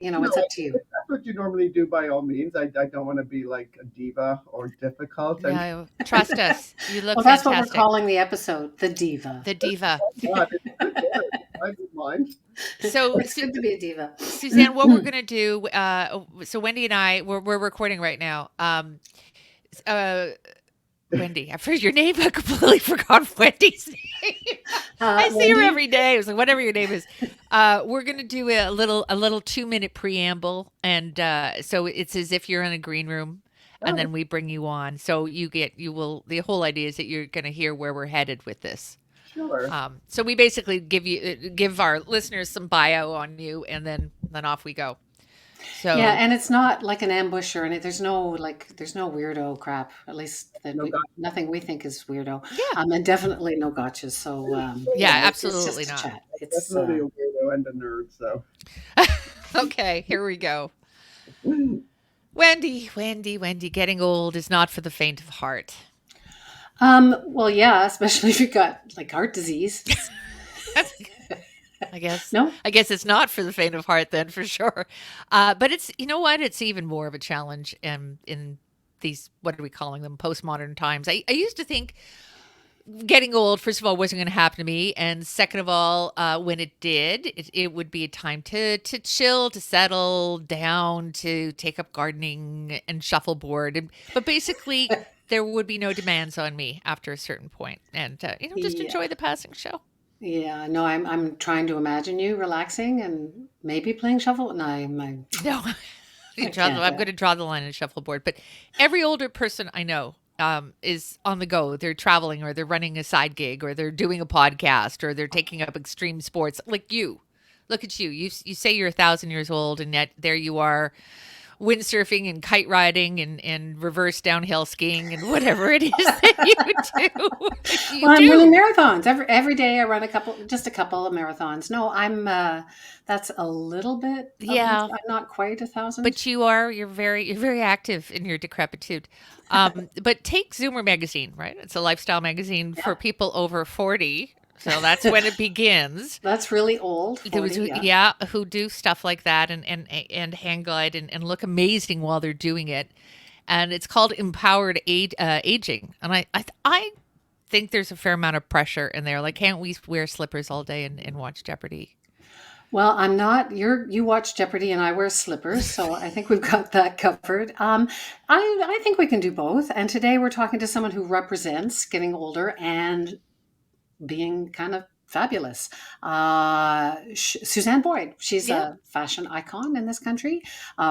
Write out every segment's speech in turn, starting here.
it's No, up to if you. that's what you normally do, by all means. I don't want to be like a diva or difficult. And No, trust us. You look Well, that's what we're fantastic. calling the episode, the diva. The diva. God, it's good word. I don't mind. So, It's good to be a diva. Suzanne, what we're gonna do? So Wendy and I, we're recording right now. Uh, Wendy, I forgot your name. I completely forgot Wendy's name. I see her Wendy, every day. I was like, whatever your name is. We're gonna do a little 2-minute preamble, and so it's as if you're in a green room, and Oh, then we bring you on. So you will. The whole idea is that you're gonna hear where we're headed with this. sure. So we basically give our listeners some bio on you, and then off we go. yeah, So and it's not like an ambush or anything. There's no weirdo crap. At least No, God, nothing we think is weirdo. yeah, And definitely no gotchas. So yeah, it's absolutely just a not. chat. It's definitely a weirdo and a nerd. So, Okay, here we go. Wendy, getting old is not for the faint of heart. well, yeah, especially if you've got like heart disease. I guess. No, I guess it's not for the faint of heart then, for sure. But it's you know what? It's even more of a challenge in these what are we calling them postmodern times. I used to think getting old, first of all, wasn't going to happen to me, and second of all, when it did, it would be a time to chill, to settle down, to take up gardening and shuffleboard, but basically. There would be no demands on me after a certain point, and just yeah, enjoy the passing show. yeah. No, I'm trying to imagine you relaxing and maybe playing shuffle. No, No, I can't. I'm going to draw the line in shuffleboard. But every older person I know is on the go. They're traveling, or they're running a side gig, or they're doing a podcast, or they're taking up extreme sports. Like you, look at you. You say you're 1,000 years old, and yet there you are, windsurfing and kite riding and reverse downhill skiing and whatever it is that you do. You Well, I'm running do. marathons every day. I run just a couple of marathons. No, I'm that's a little bit of Yeah, I'm not quite 1,000. but you're very active in your decrepitude. But take Zoomer magazine, right? It's a lifestyle magazine Yeah, for people over 40. So that's when it begins. that's really old. There was 40. Yeah. yeah, who do stuff like that and hang glide and look amazing while they're doing it. And it's called empowered aging. And I think there's a fair amount of pressure in there. Like, can't we wear slippers all day and watch Jeopardy? Well, I'm not. You watch Jeopardy, and I wear slippers, so I think we've got that covered. I think we can do both. And today we're talking to someone who represents getting older and being kind of fabulous. Suzanne Boyd, she's Yeah. a fashion icon in this country,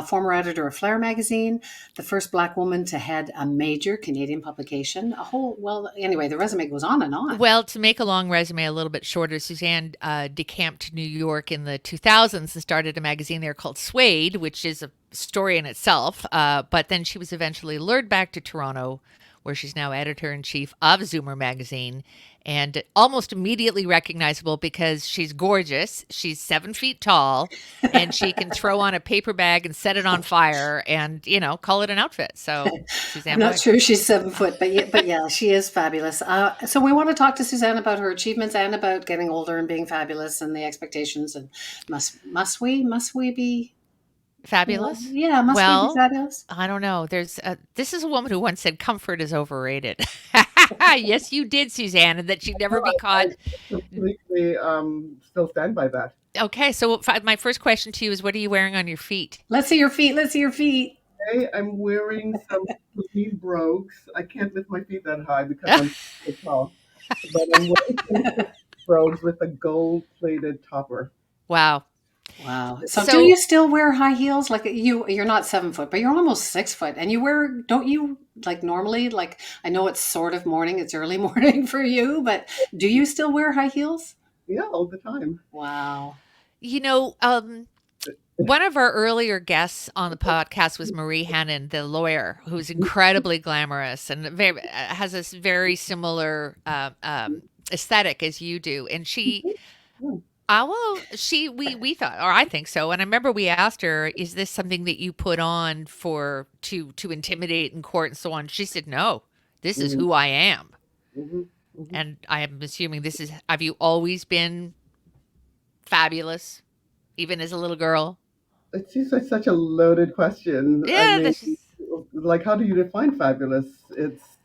former editor of Flair magazine, the first Black woman to head a major Canadian publication. Well, anyway, the resume goes on and on. Well, to make a long resume a little bit shorter, Suzanne decamped to New York in the 2000s and started a magazine there called Suede, which is a story in itself. But then she was eventually lured back to Toronto, where she's now editor in chief of Zoomer magazine, and almost immediately recognizable because she's gorgeous. She's 7 feet tall, and she can throw on a paper bag and set it on fire, and call it an outfit. So, I'm Suzanne not Boyd. sure she's 7 foot, but yeah, she is fabulous. So we want to talk to Suzanne about her achievements and about getting older and being fabulous and the expectations. And must we be, Fabulous. yeah, must we be Well, fabulous? I don't know. This is a woman who once said comfort is overrated. Yes, you did, Suzanne, and that she'd never be I caught. completely still stand by that. Okay, so my first question to you is, what are you wearing on your feet? Let's see your feet. Let's see your feet. Today I'm wearing some clean brogues. I can't lift my feet that high because I'm so tall. But I'm wearing some brogues with a gold-plated topper. Wow. Wow. So do So you still wear high heels? Like you're not 7 foot, but you're almost 6 foot. And don't you like normally, like I know it's sort of morning, it's early morning for you, but do you still wear high heels? Yeah, all the time. Wow. you know, one of our earlier guests on the podcast was Marie Hannon, the lawyer, who's incredibly glamorous and has this very similar aesthetic as you do. And we thought, or I think so. And I remember we asked her, "Is this something that you put on to intimidate in court and so on?" She said, "No, this is Mhm, who I am." mhm, mhm. And I am assuming have you always been fabulous, even as a little girl? It seems like such a loaded question. I Yeah, mean, that's just, like, how do you define fabulous? It's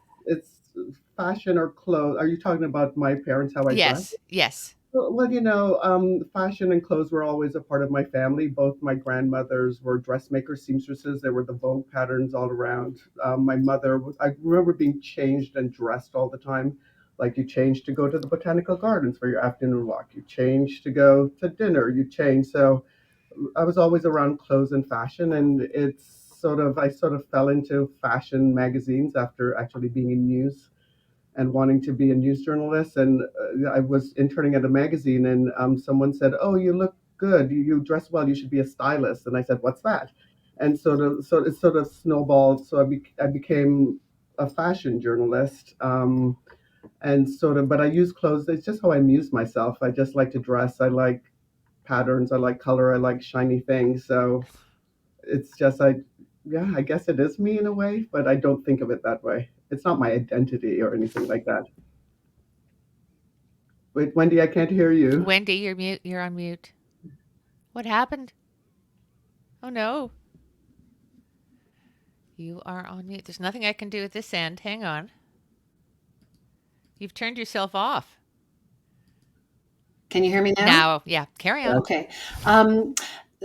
fashion or clothes. Are you talking about my parents, how I dress? yes, yes. Well, fashion and clothes were always a part of my family. Both my grandmothers were dressmakers, seamstresses. There were the Vogue patterns all around. My mother was, I remember being changed and dressed all the time. Like you change to go to the botanical gardens for your afternoon walk. You change to go to dinner. You change. So I was always around clothes and fashion, and I sort of fell into fashion magazines after actually being in news and wanting to be a news journalist. And I was interning at a magazine, and someone said, "Oh, you look good. You dress well. You should be a stylist." And I said, "What's that?" And so it sort of snowballed. So I became a fashion journalist. And sort of, but I use clothes. It's just how I amuse myself. I just like to dress. I like patterns. I like color. I like shiny things. So it's just yeah, I guess it is me in a way, but I don't think of it that way. It's not my identity or anything like that. Wait, Wendy, I can't hear you. Wendy, you're mute. You're on mute. What happened? Oh no, you are on mute. There's nothing I can do at this end. Hang on. You've turned yourself off. Can you hear me now? Now, yeah, carry on. Yeah. Okay. Um,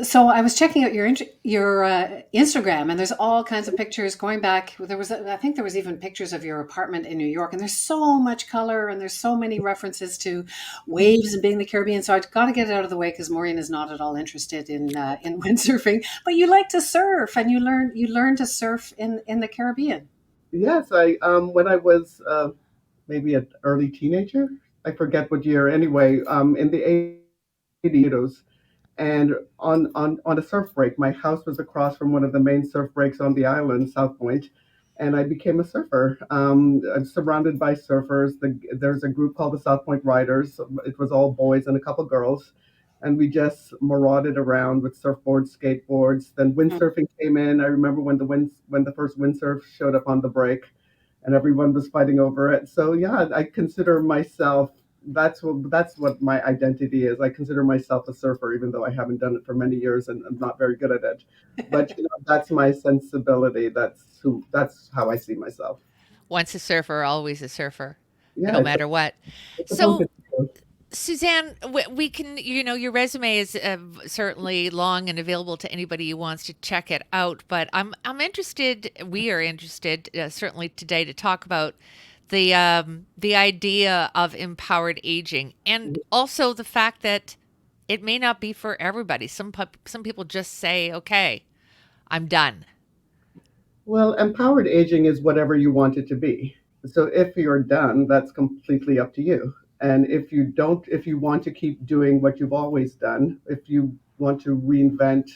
so I was checking out your Instagram, and there's all kinds of pictures going back. There was, I think, there was even pictures of your apartment in New York, and there's so much color, and there's so many references to waves and being the Caribbean. So I've got to get it out of the way because Maureen is not at all interested in windsurfing. But you like to surf, and you learn to surf in the Caribbean. Yes, I when I was maybe an early teenager, I forget what year. Anyway, in the 80s, and on a surf break. My house was across from one of the main surf breaks on the island, South Point, and I became a surfer. I'm surrounded by surfers. There's a group called the South Point Riders. It was all boys and a couple girls, and we just marauded around with surfboards, skateboards. Then windsurfing came in. I remember when the first windsurf showed up on the break, and everyone was fighting over it. So yeah, I consider myself that's what my identity is. I consider myself a surfer, even though I haven't done it for many years and I'm not very good at it. But that's my sensibility. That's how I see myself. Once a surfer, always a surfer, Yeah, no matter what. it's a fun So, thing to do. Suzanne, we can, your resume is certainly long and available to anybody who wants to check it out. But I'm interested. We are interested, certainly today, to talk about the idea of empowered aging, and also the fact that it may not be for everybody. Some people just say, "Okay, I'm done." Well, empowered aging is whatever you want it to be. So if you're done, that's completely up to you. And if you want to keep doing what you've always done, if you want to reinvent,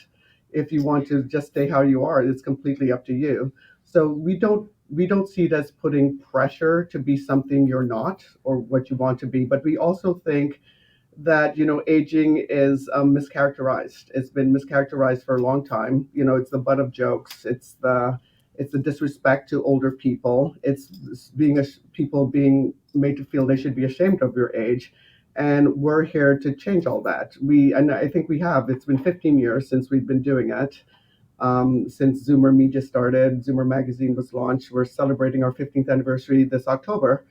if you want to just stay how you are, it's completely up to you. So we don't see it as putting pressure to be something you're not or what you want to be, but we also think that aging is mischaracterized. It's been mischaracterized for a long time. It's the butt of jokes. It's the disrespect to older people. It's people being made to feel they should be ashamed of your age, and we're here to change all that. And I think we have. It's been 15 years since we've been doing it. Since Zoomer Media started, Zoomer Magazine was launched. We're celebrating our 15th anniversary this October,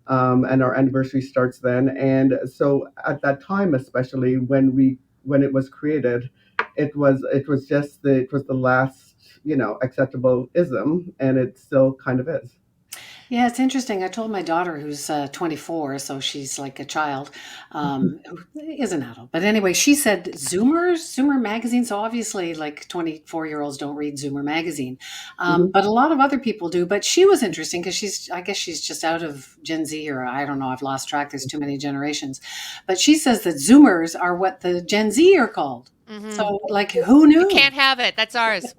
and our anniversary starts then. And so, at that time, especially when it was created, it was the last acceptable ism, and it still kind of is. Yeah, it's interesting. I told my daughter, who's 24, so she's like a child, who is an adult. But anyway, she said Zoomer magazine. So obviously, like 24-year-olds don't read Zoomer magazine, Mhm. but a lot of other people do. But she was interesting because I guess she's just out of Gen Z, or I don't know. I've lost track. There's too many generations. But she says that Zoomers are what the Gen Z are called. Hmm. So, like, who You knew? can't have it. That's ours.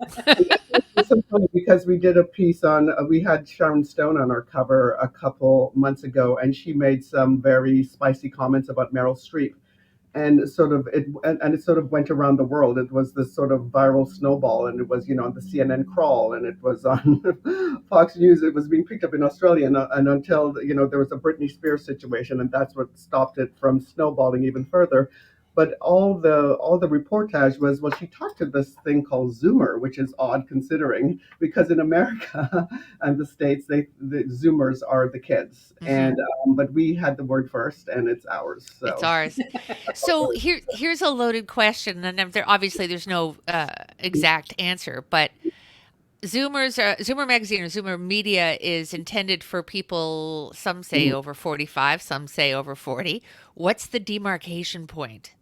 It's so funny because we did a piece on, we had Sharon Stone on our cover a couple months ago, and she made some very spicy comments about Meryl Streep. And it sort of went around the world. It was this sort of viral snowball, and it was on the CNN crawl, and it was on Fox News. It was being picked up in Australia, and until there was a Britney Spears situation, and that's what stopped it from snowballing even further. but all the reportage was, well, she talked to this thing called Zoomer, which is odd considering, because in America and the States, the Zoomers are the kids, Hmm. and but we had the word first, and it's ours. It's So ours. So here's a loaded question, and obviously there's no exact answer, but Zoomer magazine or Zoomer media is intended for people, some say over 45, some say over 40. What's the demarcation point?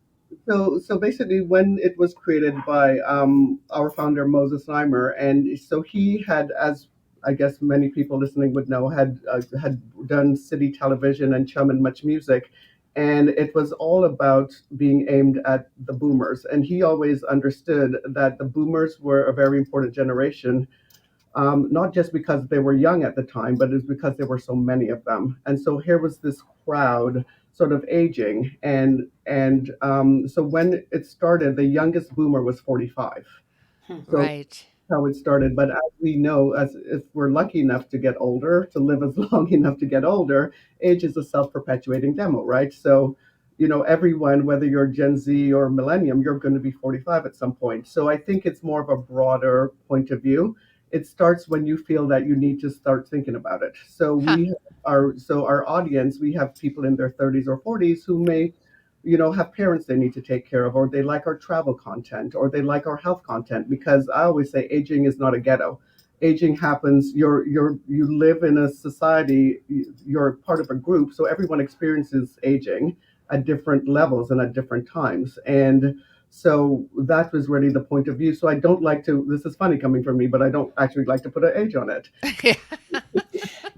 so basically, when it was created by our founder Moses Znaimer, and so he had, as I guess many people listening would know, had done city television and Chum and Much Music, and it was all about being aimed at the boomers. And he always understood that the boomers were a very important generation, not just because they were young at the time, but it's because there were so many of them. And so here was this crowd sort of aging, and so when it started, the youngest boomer was 45. So Right. how it started. But as we know, as if we're lucky enough to get older, to live as long enough to get older, age is a self-perpetuating demo, right? So, everyone, whether you're Gen Z or Millennium, you're going to be 45 at some point. So I think it's more of a broader point of view. It starts when you feel that you need to start thinking about it. So Huh. our audience, we have people in their 30s or 40s who may have parents they need to take care of, or they like our travel content, or they like our health content. Because I always say aging is not a ghetto. Aging happens. You live in a society. You're part of a group, so everyone experiences aging at different levels and at different times. And so that was really the point of view. So I don't like to. This is funny coming from me, but I don't actually like to put an age on it.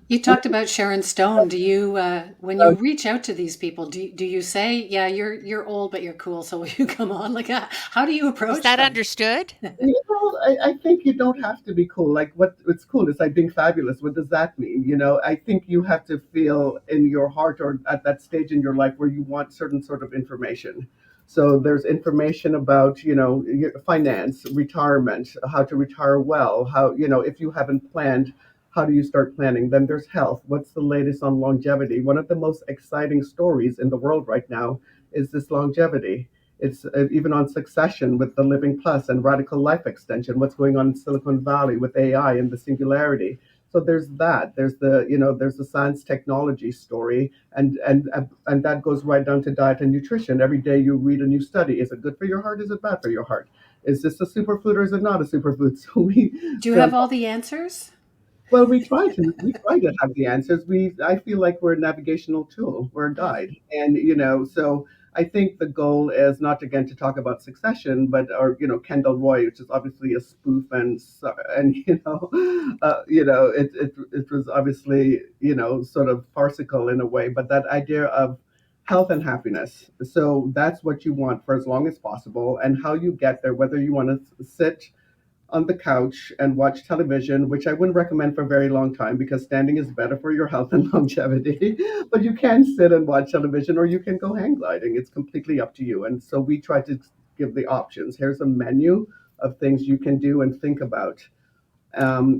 You talked about Sharon Stone. Do you, when Uh, you reach out to these people, do you say, "Yeah, you're old, but you're cool, so will you come on"? Like, how do you Is approach that them? understood? I think you don't have to be cool. Like, what's cool is like being fabulous. What does that mean? I think you have to feel in your heart or at that stage in your life where you want certain sort of information. So there's information about, your finance, retirement, how to retire well, how, if you haven't planned, how do you start planning? Then there's health. What's the latest on longevity? One of the most exciting stories in the world right now is this longevity. It's even on Succession with the Living Plus and Radical Life Extension. What's going on in Silicon Valley with AI and the singularity? So there's that. There's the science technology story, and that goes right down to diet and nutrition. Every day you read a new study. Is it good for your heart? Is it bad for your heart? Is this a superfood or is it not a superfood? So we Do you so have all the answers? well, we try to have the answers. I feel like we're a navigational tool. We're a guide, Mm. and so I think the goal is not again to talk about Succession, but or Kendall Roy, which is obviously a spoof, and it was obviously sort of farcical in a way, but that idea of health and happiness. So that's what you want for as long as possible, and how you get there, whether you want to sit on the couch and watch television, which I wouldn't recommend for a very long time because standing is better for your health and longevity. But you can sit and watch television or you can go hang gliding. It's completely up to you. And so we try to give the options. Here's a menu of things you can do and think about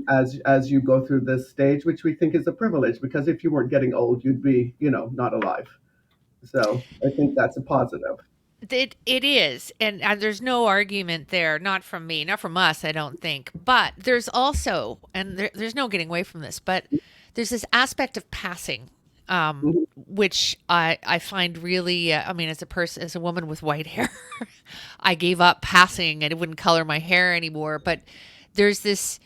as you go through this stage, which we think is a privilege because if you weren't getting old, you'd be, not alive. So I think that's a positive. It is, and there's no argument there, not from me, not from us, I don't think. But there's also, and there's no getting away from this, but there's this aspect of passing, Mhm, which I find really. I mean, as a person, as a woman with white hair, I gave up passing, and it wouldn't color my hair anymore. But there's this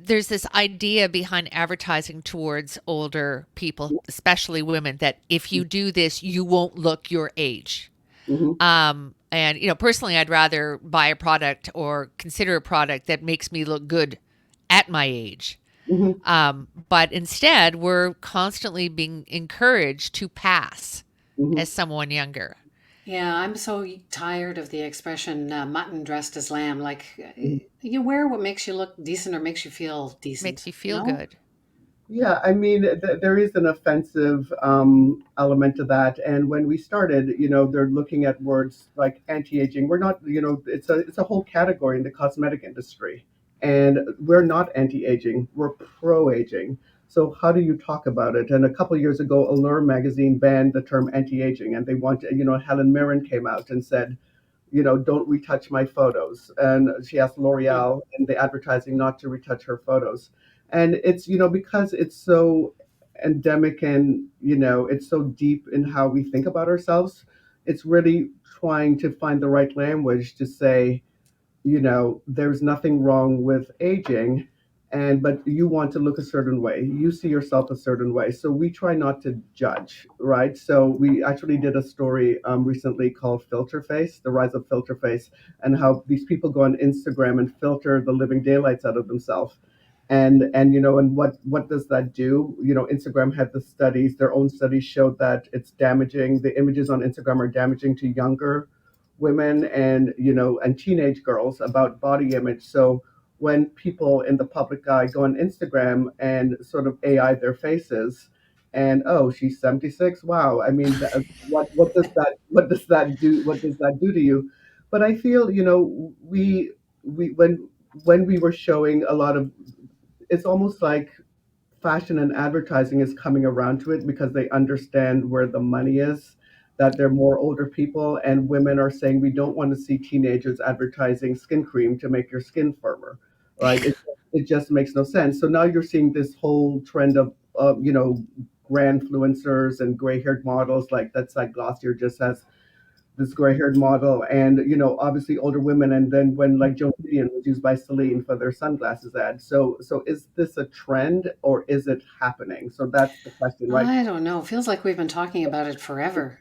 there's this idea behind advertising towards older people, especially women, that if you do this, you won't look your age. mhm, And personally, I'd rather buy a product or consider a product that makes me look good at my age. mhm, But instead, we're constantly being encouraged to pass mhm, as someone younger. Yeah, I'm so tired of the expression "mutton dressed as lamb." Like, mhm. you wear what makes you look decent or makes you feel Makes decent. you You feel know? good. Yeah, I mean, there is an offensive element to that. And when we started, they're looking at words like anti-aging. We're not, it's a whole category in the cosmetic industry, and we're not anti-aging. We're pro-aging. So how do you talk about it? And a couple of years ago, Allure magazine banned the term anti-aging, and they wanted, Helen Mirren came out and said, don't retouch my photos. And she asked Mm. L'Oreal in the advertising not to retouch her photos. And it's, because it's so endemic and, it's so deep in how we think about ourselves, it's really trying to find the right language to say, there's nothing wrong with aging, and but you want to look a certain way, you see yourself a certain way, so we try not to judge, right? So we actually did a story recently called Filter Face, the rise of filter face, and how these people go on Instagram and filter the living daylights out of themselves. And what does that do? Instagram had the studies, their own studies showed that it's damaging, the images on Instagram are damaging to younger women and and teenage girls about body image. So when people in the public eye go on Instagram and sort of AI their faces, and oh, she's 76. Wow. I mean, what does that do to you? But I feel we when we were showing a lot of, it's almost like fashion and advertising is coming around to it because they understand where the money is, that they're more older people, and women are saying we don't want to see teenagers advertising skin cream to make your skin firmer, right? It just makes no sense. So now you're seeing this whole trend of grand influencers and gray-haired models, like that's like Glossier just has this gray-haired model, and obviously older women, and then when like Joan Didion was used by Celine for their sunglasses ad. So is this a trend or is it happening? So that's the question, right? I don't know. Feels like we've been talking about it forever.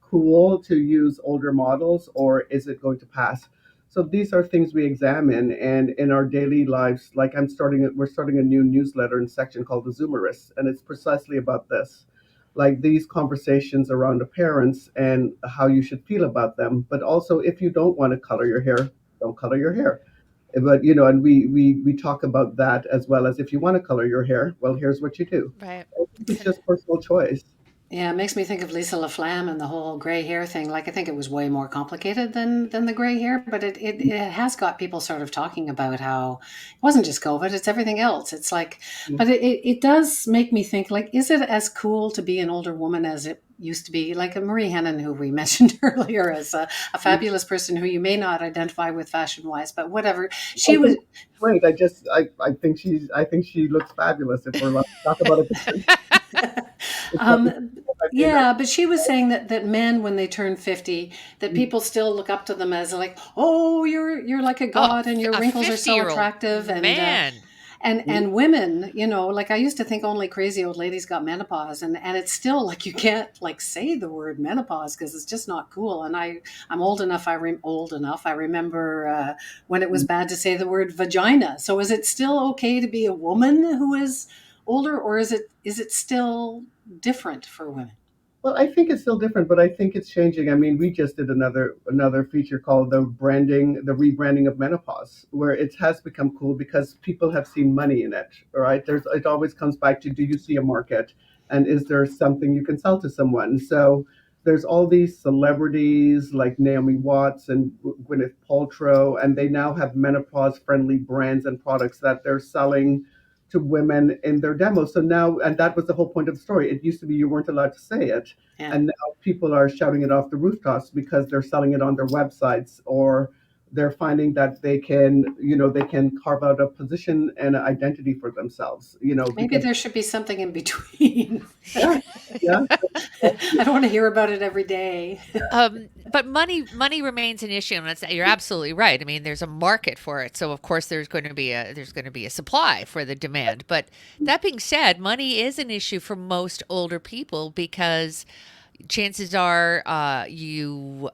Cool to use older models, or is it going to pass? So these are things we examine, and in our daily lives, like we're starting a new newsletter and section called the Zoomerists, and it's precisely about this, like these conversations around appearance and how you should feel about them. But also, if you don't want to color your hair, don't color your hair. But and we talk about that, as well as if you want to color your hair, well, here's what you do. Right. I think it's just personal choice. Yeah, it makes me think of Lisa LaFlamme and the whole gray hair thing. Like, I think it was way more complicated than the gray hair, but it has got people sort of talking about how it wasn't just COVID, it's everything else. It's like, but it does make me think, like, is it as cool to be an older woman as it used to be? Like Marie Hennon, who we mentioned earlier, as a fabulous person who you may not identify with fashion wise, but whatever. I She was, think great. I think she looks fabulous. If we're allowed to talk about it, it's not, I mean, yeah, but she was saying that men, when they turn 50, that I, people still look up to them as like, oh, you're like a Oh, god, and your a wrinkles are so 50-year-old attractive, man. and women, like I used to think only crazy old ladies got menopause, and it's still like you can't like say the word menopause because it's just not cool. And I'm old enough. Old enough. I remember when it was bad to say the word vagina. So is it still okay to be a woman who is older, or is it still different for women? well, I think it's still different, but I think it's changing. I mean, we just did another feature called the rebranding of menopause, where it has become cool because people have seen money in it. Right? It always comes back to, do you see a market, and is there something you can sell to someone? So there's all these celebrities like Naomi Watts and Gwyneth Paltrow, and they now have menopause-friendly brands and products that they're selling to women in their demos. So now, and that was the whole point of the story. It used to be you weren't allowed to say it, Yeah. and now people are shouting it off the rooftops because they're selling it on their websites, or they're finding that they can carve out a position and an identity for themselves. Maybe Because there should be something in between. yeah, yeah, I don't want to hear about it every day. But money remains an issue, and you're absolutely right. I mean, there's a market for it, so of course there's going to be a supply for the demand. But that being said, money is an issue for most older people because chances are you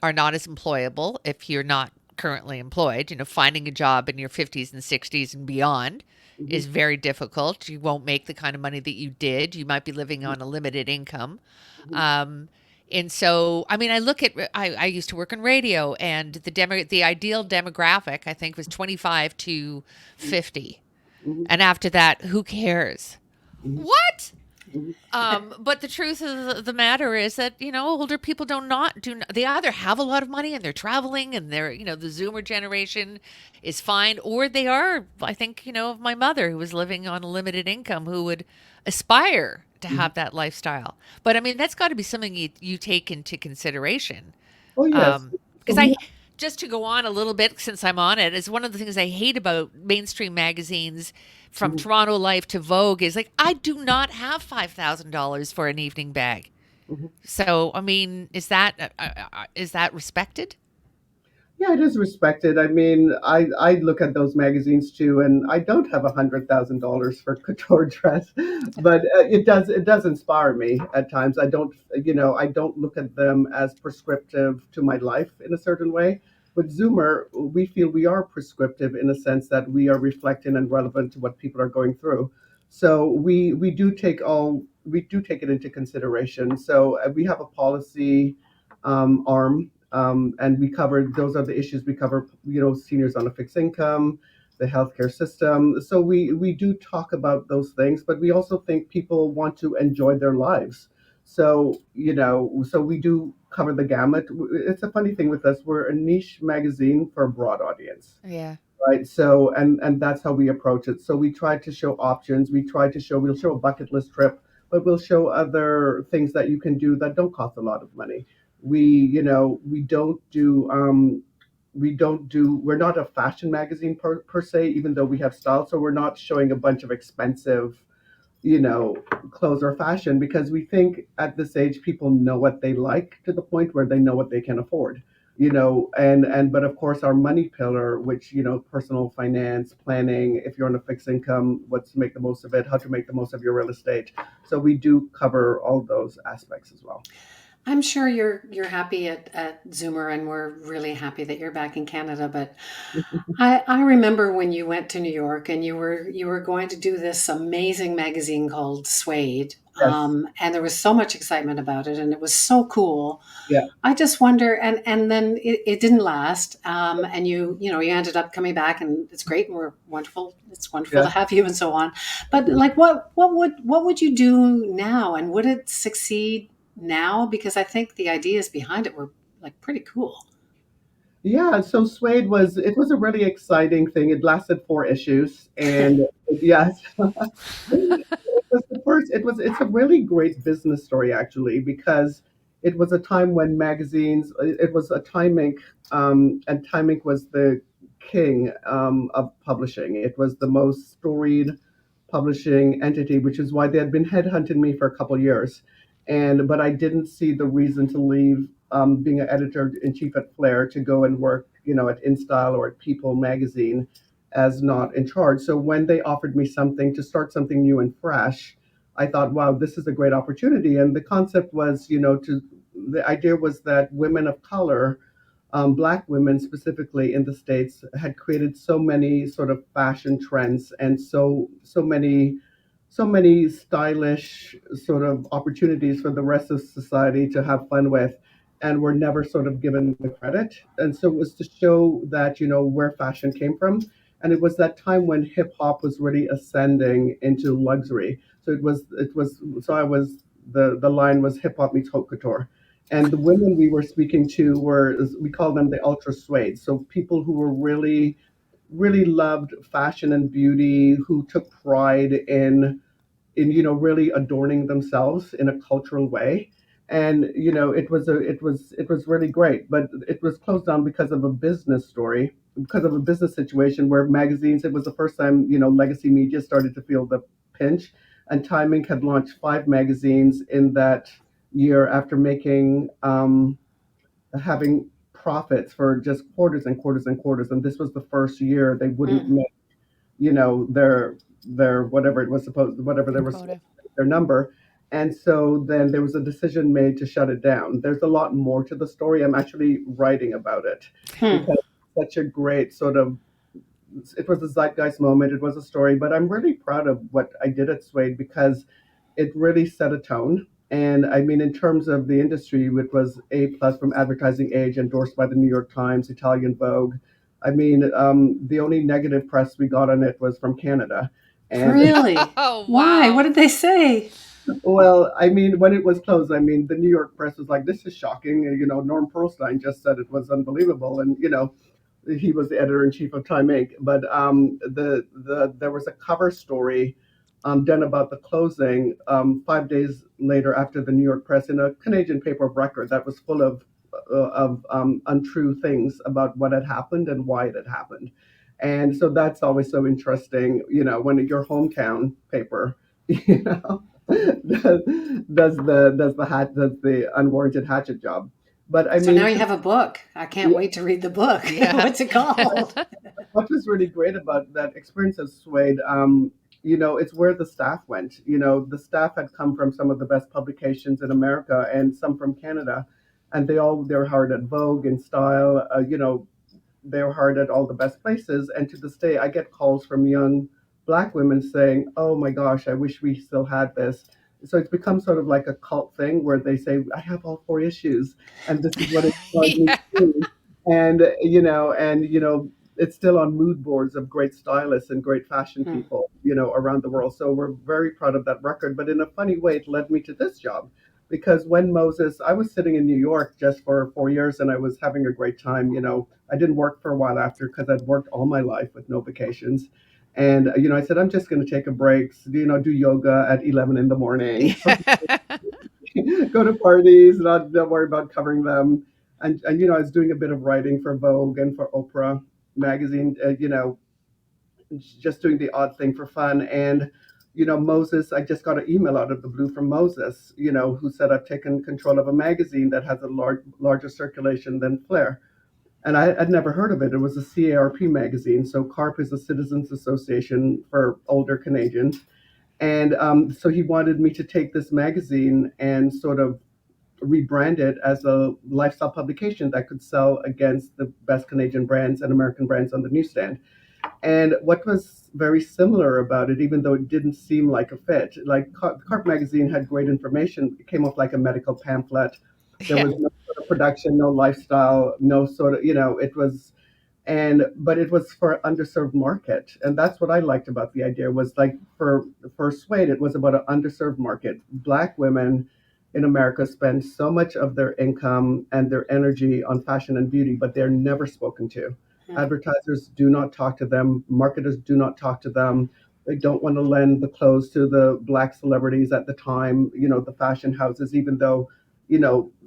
are not as employable if you're not currently employed. Finding a job in your 50s and 60s and beyond mhm, is very difficult. You won't make the kind of money that you did. You might be living on a limited income. mhm, Um, and so, I mean, I used to work in radio, and the ideal demographic I think was 25 to 50, mhm, and after that, who cares? mhm. What? Mhm. But the truth of the matter is that, older people they either have a lot of money and they're traveling and the Zoomer generation is fine, or they are, I think, of my mother who was living on a limited income who would aspire to Mhm. have that lifestyle. But I mean, that's got to be something you take into consideration. Oh, yes. So Because we just to go on a little bit since I'm on it, is one of the things I hate about mainstream magazines from have. Toronto Life to Vogue is like, I do not have $5,000 for an evening bag. Mhm. So, I mean, is that respected? Yeah, it is respected. I mean, I look at those magazines too, and I don't have $100,000 for couture dress, but it does inspire me at times. I don't look at them as prescriptive to my life in a certain way. With Zoomer, we feel we are prescriptive in a sense that we are reflecting and relevant to what people are going through. So we do take it into consideration. So we have a policy arm, and we cover those are the issues we cover. Seniors on a fixed income, the healthcare system. So we do talk about those things, but we also think people want to enjoy their lives. So we do cover the gamut. It's a funny thing with us. We're a niche magazine for a broad audience, Yeah. right? So that's how we approach it. So we try to show options. We'll show a bucket list trip, but we'll show other things that you can do that don't cost a lot of money. We're not a fashion magazine per se, even though we have style. So we're not showing a bunch of expensive, you know, clothes or fashion, because we think at this age people know what they like to the point where they know what they can afford. But of course our money pillar, which, personal finance planning, if you're on a fixed income, what to make the most of it, how to make the most of your real estate. So we do cover all those aspects as well. I'm sure you're happy at Zoomer, and we're really happy that you're back in Canada. But I remember when you went to New York and you were going to do this amazing magazine called Suede, Yes. and there was so much excitement about it, and it was so cool. Yeah. I just wonder, and then it didn't last, and you ended up coming back, and it's great, and we're wonderful. It's wonderful Yeah. to have you, and so on. But Yeah. like, what would you do now, and would it succeed now? Because I think the ideas behind it were like pretty cool. Yeah, so Suede was a really exciting thing. It lasted 4 issues, and yes, it was the first. It's a really great business story actually, because it was a time when magazines. It was a Time Inc. And Time Inc. was the king of publishing. It was the most storied publishing entity, which is why they had been headhunting me for a couple of years. But I didn't see the reason to leave being an editor in chief at Flair to go and work, at InStyle or at People magazine as not in charge. So when they offered me something to start something new and fresh, I thought, wow, this is a great opportunity. And the concept was, the idea was that women of color, Black women specifically in the States, had created so many sort of fashion trends, and so many stylish sort of opportunities for the rest of society to have fun with, and were never sort of given the credit. And so it was to show that, where fashion came from. And it was that time when hip hop was really ascending into luxury. So the line was hip hop meets haute couture. And the women we were speaking to were, we call them the ultra suede. So people who were really, really loved fashion and beauty, who took pride in really adorning themselves in a cultural way. And it was really great, but it was closed down because of a business story, because of a business situation where magazines, it was the first time, legacy media started to feel the pinch. And Time Inc. had launched 5 magazines in that year after having profits for just quarters and quarters and quarters. And this was the first year they wouldn't Mm. make, their whatever they Your were quota. their number. And so then there was a decision made to shut it down. There's a lot more to the story. I'm actually writing about it Hmm. because it's such a great sort of, it was a zeitgeist moment. It was a story, but I'm really proud of what I did at Suede because it really set a tone. And I mean, in terms of the industry, it was A plus from Advertising Age, endorsed by the New York Times, Italian Vogue. I mean, the only negative press we got on it was from Canada, and Oh, Really? Why? What wow. did they say? Well, I mean, when it was closed, I mean, the New York press was like, "This is shocking." Norm Pearlstein just said it was unbelievable, and he was the editor in chief of Time Inc. But there was a cover story done about the closing 5 days later after the New York press in a Canadian paper of record that was full of untrue things about what had happened and why it had happened. And so that's always so interesting, when your hometown paper, you know, does the unwarranted hatchet job. But I So now mean, you have a book. I can't wait to read the book. Yeah. What's it called? what was really great about that experience of Suede, it's where the staff went. The staff had come from some of the best publications in America and some from Canada, and they're hired at Vogue and Style. They're hard at all the best places. And to this day, I get calls from young Black women saying, "Oh my gosh, I wish we still had this." So it's become sort of like a cult thing where they say, "I have all four issues, and this is what it inspired me Yeah. to do." And it's still on mood boards of great stylists and great fashion Hmm. people, around the world. So we're very proud of that record. But in a funny way, it led me to this job because when I was sitting in New York just for 4 years and I was having a great time. I didn't work for a while after because I'd worked all my life with no vacations. And, I said, I'm just going to take a break, do yoga at 11 in the morning, go to parties, not worry about covering them. And I was doing a bit of writing for Vogue and for Oprah magazine, just doing the odd thing for fun. And, Moses, I just got an email out of the blue from Moses, who said, I've taken control of a magazine that has a larger circulation than Flair. And I'd never heard of it. It was a CARP magazine. So CARP is a Citizens Association for older Canadians. And so he wanted me to take this magazine and sort of rebrand it as a lifestyle publication that could sell against the best Canadian brands and American brands on the newsstand. And what was very similar about it, even though it didn't seem like a fit, like Carp magazine had great information. It came off like a medical pamphlet. There Yeah. was no sort of production, no lifestyle, no sort of, it was, but it was for underserved market. And that's what I liked about the idea was like for Suede, it was about an underserved market. Black women in America spend so much of their income and their energy on fashion and beauty, but they're never spoken to. Hmm. Advertisers do not talk to them. Marketers do not talk to them. They don't want to lend the clothes to the Black celebrities at the time, the fashion houses, even though,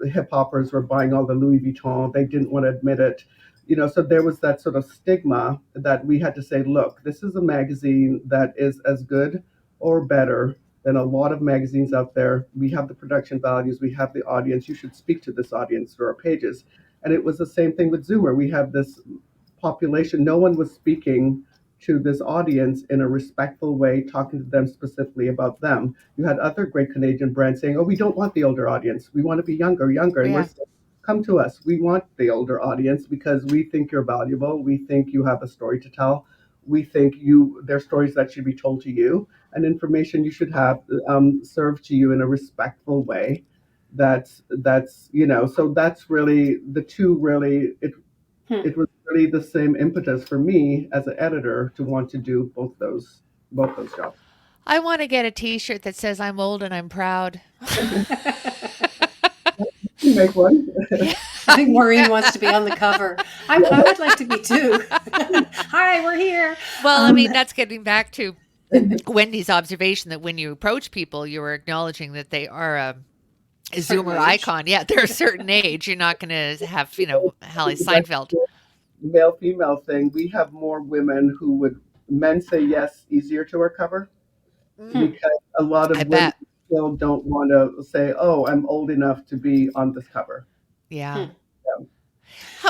hip hoppers were buying all the Louis Vuitton. They didn't want to admit it. So there was that sort of stigma that we had to say, look, this is a magazine that is as good or better than a lot of magazines out there. We have the production values, we have the audience. You should speak to this audience through our pages. And it was the same thing with Zoomer. We have this population, no one was speaking to this audience in a respectful way, talking to them specifically about them. You had other great Canadian brands saying, "Oh, we don't want the older audience. We want to be younger," and we're Yeah. saying, "Come to us. We want the older audience because we think you're valuable. We think you have a story to tell. We think there's stories that should be told to you and information you should have served to you in a respectful way." So that's really the two. Really, Hmm. it was really the same impetus for me as an editor to want to do both those jobs. I want to get a t-shirt that says I'm old and I'm proud. You make one. Yeah. I think Maureen wants to be on the cover. I would like to be too. Hi, we're here. Well, I Um, mean, that's getting back to Wendy's observation that when you approach people, you are acknowledging that they are a certain Zoomer age. icon. Yeah, they're a certain age. You're not going to have, Hallie That's Seinfeld. the male female thing. We have more women who would men say yes easier to our cover Mm, Hmm. because a lot I of women bet. still don't want to say, "Oh, I'm old enough to be on this cover." Yeah. Hmm.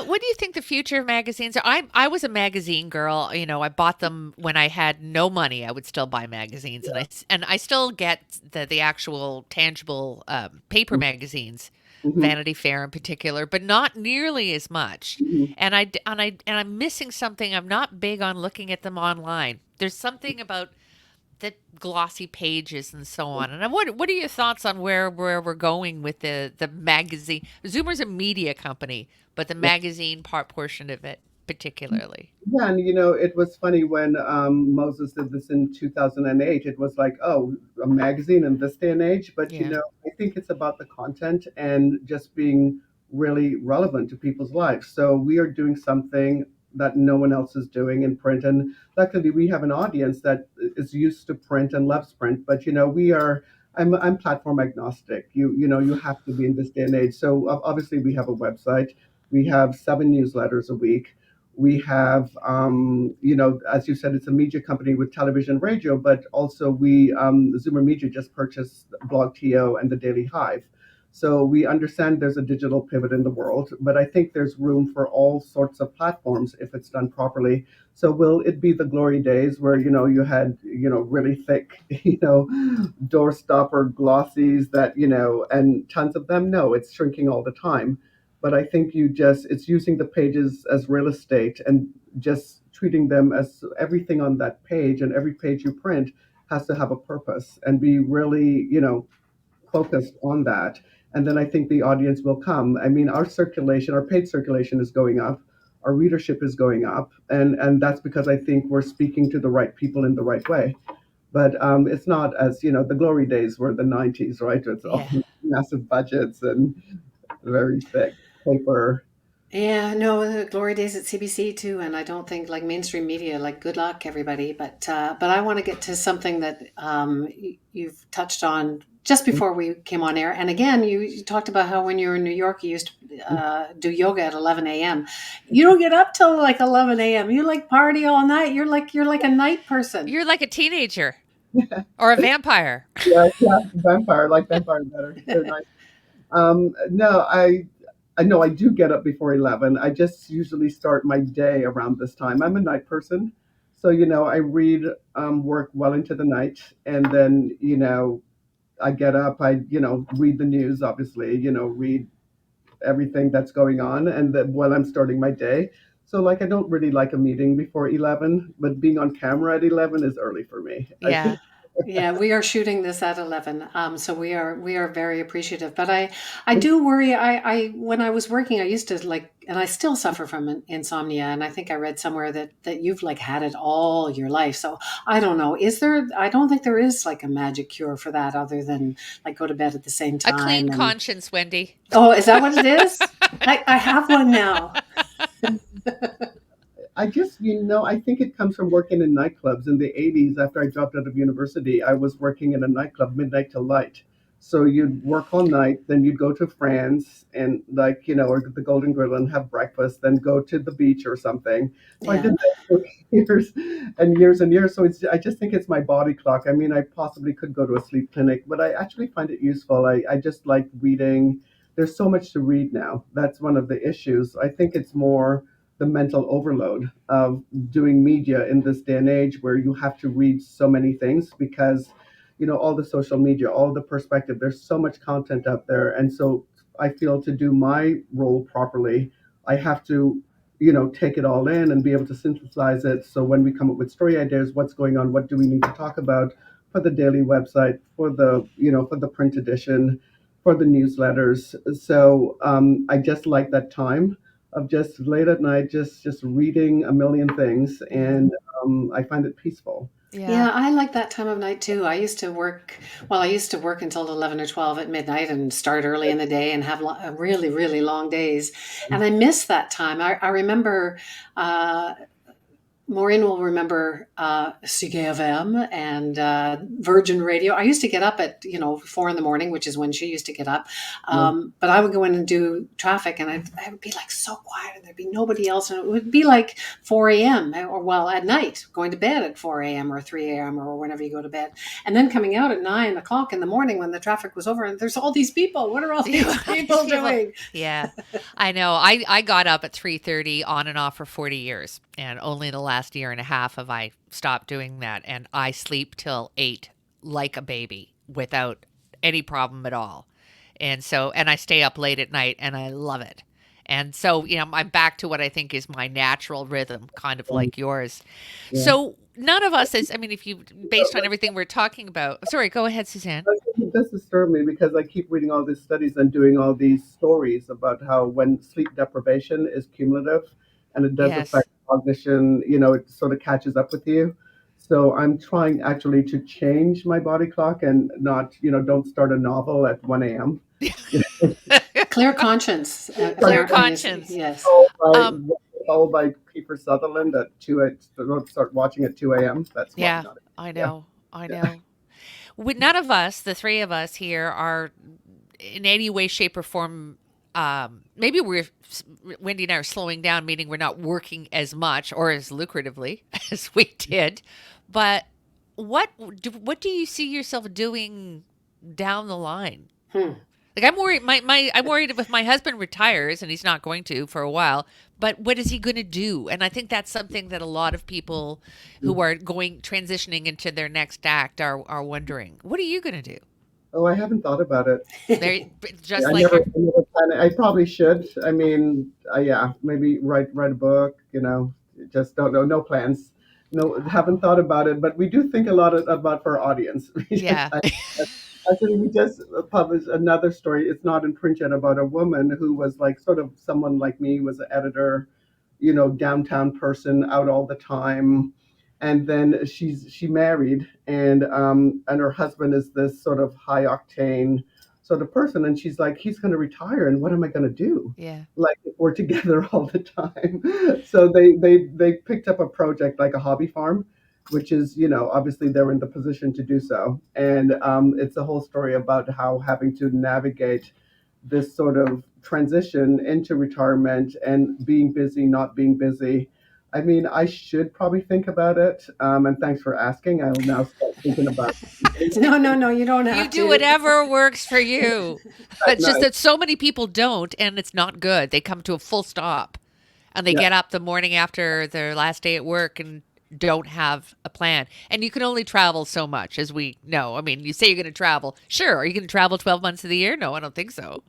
What do you think the future of magazines are? I was a magazine girl. I bought them when I had no money. I would still buy magazines, and I still get the actual tangible paper magazines, Hmm. Vanity Fair in particular, but not nearly as much. Hmm. And I'm missing something. I'm not big on looking at them online. There's something about the glossy pages and so on. And what are your thoughts on where we're going with the magazine? Zoomer's a media company, but the magazine portion of it. particularly. Yeah, and it was funny when Moses did this in 2008. It was like, oh, a magazine in this day and age. But Yeah. I think it's about the content and just being really relevant to people's lives. So we are doing something that no one else is doing in print, and luckily we have an audience that is used to print and loves print. But we are. I'm platform agnostic. You have to be in this day and age. So obviously we have a website. We have 7 newsletters a week. We have, as you said, it's a media company with television, radio, but also Zoomer Media just purchased BlogTO and the Daily Hive. So we understand there's a digital pivot in the world, but I think there's room for all sorts of platforms if it's done properly. So will it be the glory days where, you had, really thick, doorstopper glossies that, and tons of them? No, it's shrinking all the time. But I think it's using the pages as real estate and just treating them as everything on that page, and every page you print has to have a purpose and be really, focused on that. And then I think the audience will come. I mean, our paid circulation is going up, our readership is going up, and that's because I think we're speaking to the right people in the right way. But it's not as the glory days were the '90s, right? It's all Yeah. massive budgets and very thick paper. Yeah, no, the glory days at CBC too, and I don't think like mainstream media, like good luck everybody. But I want to get to something that you've touched on just before we came on air. And again, you talked about how when you were in New York, you used to do yoga at 11 a.m. You don't get up till like 11 a.m. You like party all night. You're like a night person. You're like a teenager or a vampire. Yeah, yeah, vampire. I like vampire better. They're nice. No, I know I do get up before 11. I just usually start my day around this time. I'm a night person, so I read, work well into the night, and then I get up. I read the news, obviously. Read everything that's going on, and then while I'm starting my day. So like I don't really like a meeting before 11, but being on camera at 11 is early for me. I think. Yeah. Yeah, we are shooting this at 11. So we are very appreciative. But I do worry. I when I was working, I used to like, and I still suffer from insomnia. And I think I read somewhere that you've like had it all your life. So I don't know. Is there? I don't think there is like a magic cure for that, other than like go to bed at the same A clean time. And conscience, Wendy. oh, is that what it is? I have one now. I just, I think it comes from working in nightclubs in the '80s. After I dropped out of university, I was working in a nightclub, midnight till light. So you'd work all night, then you'd go to France and like, or the Golden Grill and have breakfast, then go to the beach or something. So I Yeah. did that for years and years and years. So I just think it's my body clock. I mean, I possibly could go to a sleep clinic, but I actually find it useful. I just like reading. There's so much to read now. That's one of the issues. I think it's more the mental overload of doing media in this day and age where you have to read so many things because all the social media, all the perspective, there's so much content out there. And so I feel to do my role properly, I have to take it all in and be able to synthesize it. So when we come up with story ideas, what's going on, what do we need to talk about for the daily website, for the for the print edition, for the newsletters. So I just like that time of just late at night, just reading a million things, Yeah. and I find it peaceful. Yeah. Yeah, I like that time of night too. I used to work until 11 or 12 at midnight and start early in the day and have really, really long days. And I miss that time. I remember, Maureen will remember CKFM and Virgin Radio. I used to get up at 4 in the morning, which is when she used to get up. Yeah. But I would go in and do traffic, and I would be like so quiet, and there'd be nobody else, and it would be like 4 a.m. or well at night, going to bed at 4 a.m. or 3 a.m. or whenever you go to bed, and then coming out at 9 o'clock in the morning when the traffic was over, and there's all these people. What are all these people doing? Yeah, I know. I got up at 3:30 on and off for 40 years, and only in the last year and a half have I stopped doing that. And I sleep till 8 like a baby without any problem at all. And I stay up late at night, and I love it. And so, I'm back to what I think is my natural rhythm, kind of like yours. Yeah. So none of us is, I mean, if you, based on everything we're talking about, sorry, go ahead, Suzanne. It does disturb me because I keep reading all these studies and doing all these stories about how when sleep deprivation is cumulative, and it does Yes. affect cognition. It sort of catches up with you. So I'm trying actually to change my body clock and not, don't start a novel at 1 a.m. Clear conscience, Clear apparently, is conscience. yes. Told by, Um, told by Kiefer Sutherland at don't start watching at 2 a.m. That's probably yeah, not it. I Yeah. know. I Yeah. know. None of us, the three of us here, are in any way, shape, or form. Maybe Wendy and I are slowing down, meaning we're not working as much or as lucratively as we did. But what do you see yourself doing down the line? Hmm. Like I'm worried. I'm worried if my husband retires and he's not going to for a while. But what is he going to do? And I think that's something that a lot of people who are going transitioning into their next act are wondering. What are you going to do? Oh, I haven't thought about it. They're just I like never, your I never planned it. I probably should. I mean, yeah, maybe write a book. Just don't know. No plans. No, haven't thought about it. But we do think a lot about for our audience. yeah Actually, we just published another story. It's not in print yet about a woman who was like sort of someone like me, was an editor, downtown person, out all the time, and then she married, and her husband is this sort of high octane sort of person, and she's like, he's going to retire, and what am I going to do? yeah Like if we're together all the time. So they picked up a project like a hobby farm, which is, obviously they're in the position to do so. And it's a whole story about how having to navigate this sort of transition into retirement and being busy, not being busy. I mean, I should probably think about it. And thanks for asking. I'll now start thinking about it. No, no, no, you don't you have do to. whatever works for you. At It's just night. that so many people don't, and it's not good. They come to a full stop, and they Yeah. get up the morning after their last day at work and don't have a plan. And you can only travel so much, as we know. I mean, you say you're going to travel. Sure. Are you going to travel 12 months of the year? No, I don't think so.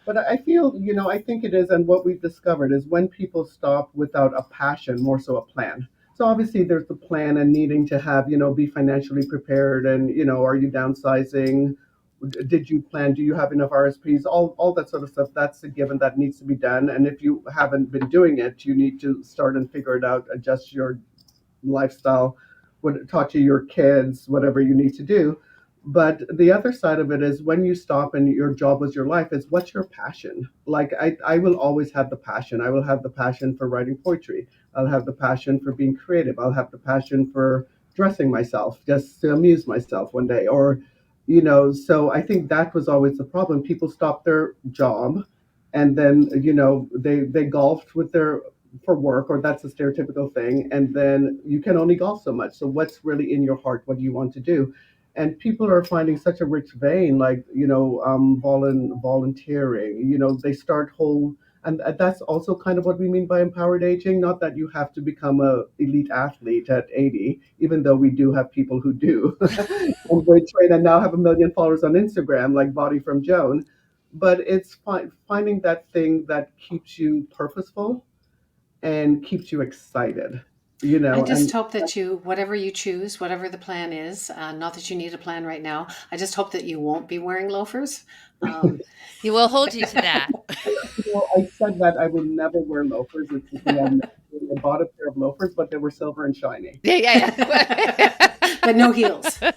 But I feel, I think it is, and what we've discovered is when people stop without a passion, more so a plan. So obviously there's the plan and needing to have, be financially prepared, and, are you downsizing? Did you plan? Do you have enough RSPs? All that sort of stuff. That's a given that needs to be done. And if you haven't been doing it, you need to start and figure it out, adjust your lifestyle, what taught you your kids, whatever you need to do. But the other side of it is when you stop and your job was your life, is what's your passion? Like I will always have the passion. I will have the passion for writing poetry. I'll have the passion for being creative. I'll have the passion for dressing myself just to amuse myself one day. Or, so I think that was always the problem. People stopped their job and then, they golfed with their for work, or that's a stereotypical thing, and then you can only golf so much. So what's really in your heart? What do you want to do? And people are finding such a rich vein, like, volunteering. They start whole, and that's also kind of what we mean by empowered aging. Not that you have to become a elite athlete at 80, even though we do have people who do, and they train and now have 1 million followers on Instagram, like Body from Joan. But it's finding that thing that keeps you purposeful and keeps you excited, I just and hope that you, whatever you choose, whatever the plan is, not that you need a plan right now, I just hope that you won't be wearing loafers. Um, He will hold you to that. I said that I will never wear loafers. It's the thing I've never done. I bought a pair of loafers, but they were silver and shiny. Yeah, yeah, but no heels. yeah.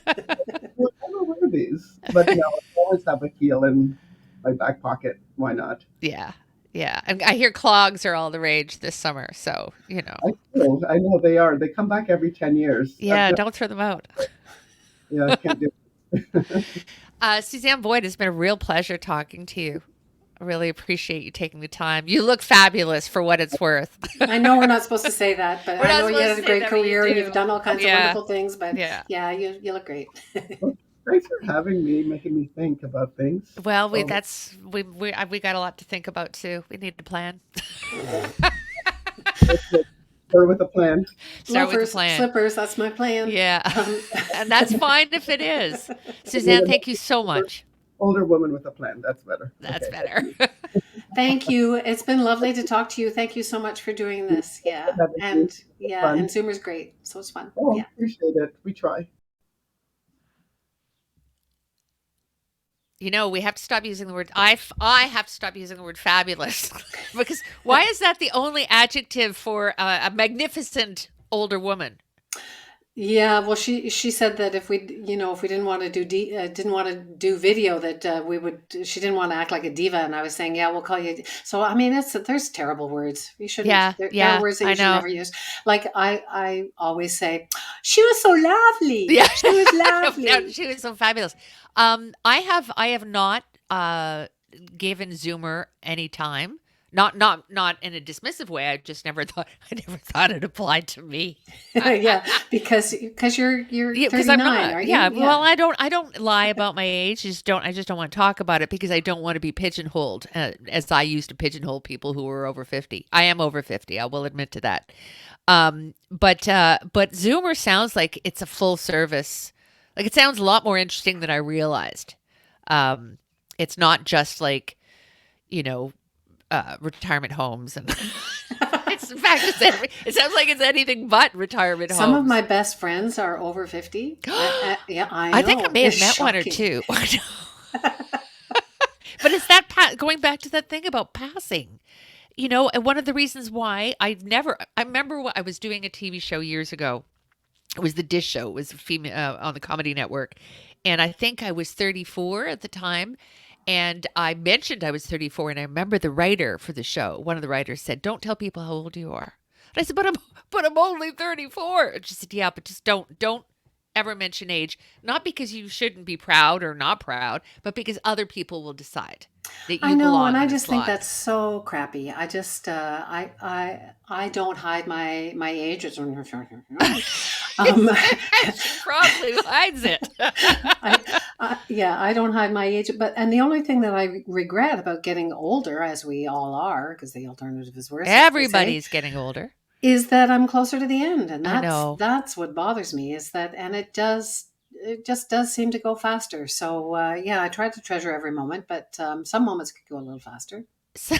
Well, I don't wear these, but I always have a heel in my back pocket. Why not? Yeah. Yeah. And I hear clogs are all the rage this summer. So, I know they are. They come back every 10 years. yeah, don't throw them out. Yeah, I can't do it. Suzanne Boyd, it's been a real pleasure talking to you. I really appreciate you taking the time. You look fabulous for what it's worth. I know we're not supposed to say that, but We're I not know you supposed had to a say great that, but you career and you've do. done all kinds of Yeah. wonderful things, but Yeah. yeah, you look great. Well, thanks for having me, making me think about things. Well, Um, we got a lot to think about too. We need to plan. let's get started with a plan. Start with the Loafers, plan. slippers, that's my plan. Yeah. Um, And that's fine if it is. Need Suzanne, an thank you so much. older woman with a plan. That's better. That's Okay. better. Thank you. It's been lovely to talk to you. Thank you so much for doing this. Yeah. Having me. And yeah, and Fun. Zoomer's great. So it's fun. Oh, Yeah. appreciate it. We try. We have to stop using the word. I have to stop using the word fabulous because why is that the only adjective for a magnificent older woman? Yeah, well, she said that if we didn't want to didn't want to do video, that we would. She didn't want to act like a diva, and I was saying, yeah, we'll call you. So I mean, there's terrible words. You shouldn't. Yeah, There are yeah, words that I you should know. never use. Like I always say, she was so lovely. Yeah, She was no, lovely. she was so fabulous. I have not given Zoomer any time. Not in a dismissive way. I never thought it applied to me. Yeah, because you're Yeah, because I'm 39, not. are Yeah, you? well, Yeah. I don't lie about my age. I just don't want to talk about it because I don't want to be pigeonholed as I used to pigeonhole people who were over 50. I am over 50. I will admit to that. But Zoomer sounds like it's a full service. Like it sounds a lot more interesting than I realized. It's not just like, you know, retirement homes and it's in fact it sounds like it's anything but retirement Some of homes. my best friends are over 50. Yeah, I I think I know. may have It's met one or shocking. two. But it's going back to that thing about passing. And one of the reasons why I remember I was doing a TV show years ago. It was the Dish Show. It was a female on the Comedy Network. And I think I was 34 at the time. And I mentioned I was 34. And I remember the writer for the show, one of the writers said, "Don't tell people how old you are." And I said, but I'm only 34. And she said, "Yeah, but just don't ever mention age. Not because you shouldn't be proud or not proud, but because other people will decide that I you know, and belong I in a just think slot." that's so crappy. I just, I don't hide my age. Um, She probably hides it. yeah, I don't hide my age. And the only thing that I regret about getting older, as we all are, because the alternative is worse, as they say, Everybody's getting older. is that I'm closer to the end, and I know. that's what bothers me. Is that, and it just does seem to go faster. So yeah, I try to treasure every moment, but some moments could go a little faster. So,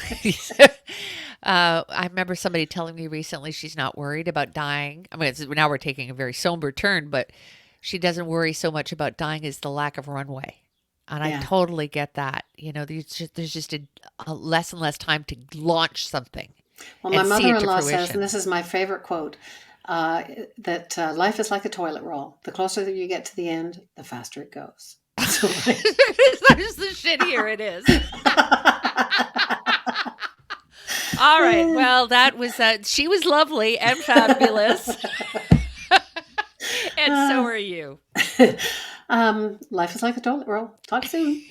I remember somebody telling me recently she's not worried about dying. I mean, now we're taking a very somber turn, but she doesn't worry so much about dying as the lack of runway. And I Yeah. totally get that. There's just a less and less time to launch something Well, my and see it to mother-in-law says, and fruition. this is my favorite quote, uh, that life is like a toilet roll. The closer that you get to the end, the faster it goes. So, There's the shit here. It is. All right. Well, that was she was lovely and fabulous, and so uh, are you. life is like a toilet roll. Talk soon.